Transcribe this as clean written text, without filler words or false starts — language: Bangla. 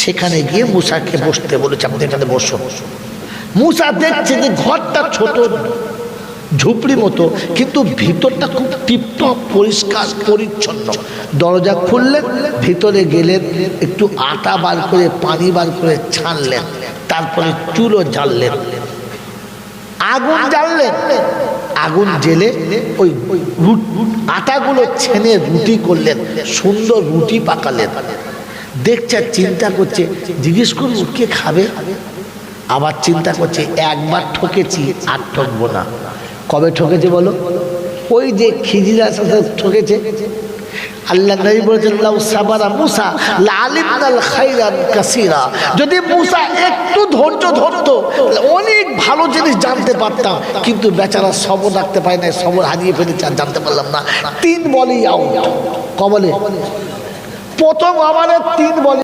সেখানে গিয়ে মুসাকে বসতে বলেছে, আপনি এখানে বসো। মুসা দেখছে যে ঘরটা ছোট, ঝুপড়ি মতো, কিন্তু ভিতরটা খুব টিপটপ পরিষ্কার পরিচ্ছন্ন। দরজা খুললেন, ভিতরে গেলেন, একটু আটা বার করে পানি বার করে ছানলেন, তারপরে চুলো জ্বাললেন, আগুন জ্বাললেন, আগুন জেলে ওই আটাগুলো ছেনে রুটি করলেন, সুন্দর রুটি পাকালেন। দেখছে, চিন্তা করছে, জিজ্ঞেস করুন কে খাবে? আবার চিন্তা করছে, একবার ঠকেছি আর ঠকবো না। কবে ঠকেছে বলো? ওই যে খিজিরের সাথে ঠকেছে। আল্লাহ নবী বলেছেন, লাউ সাবারা মুসা লাআলিমনাল খায়রান কাসীরা। যদি মুসা একটু ধৈর্য ধরতো অনেক ভালো জিনিস জানতে পারতাম, কিন্তু বেচারা সবর রাখতে পারে না, সবর হারিয়ে ফেলেছে, আর জানতে পারলাম না। 3 বলেই আউট। ক বলে? প্রথম ওভারে 3 বলে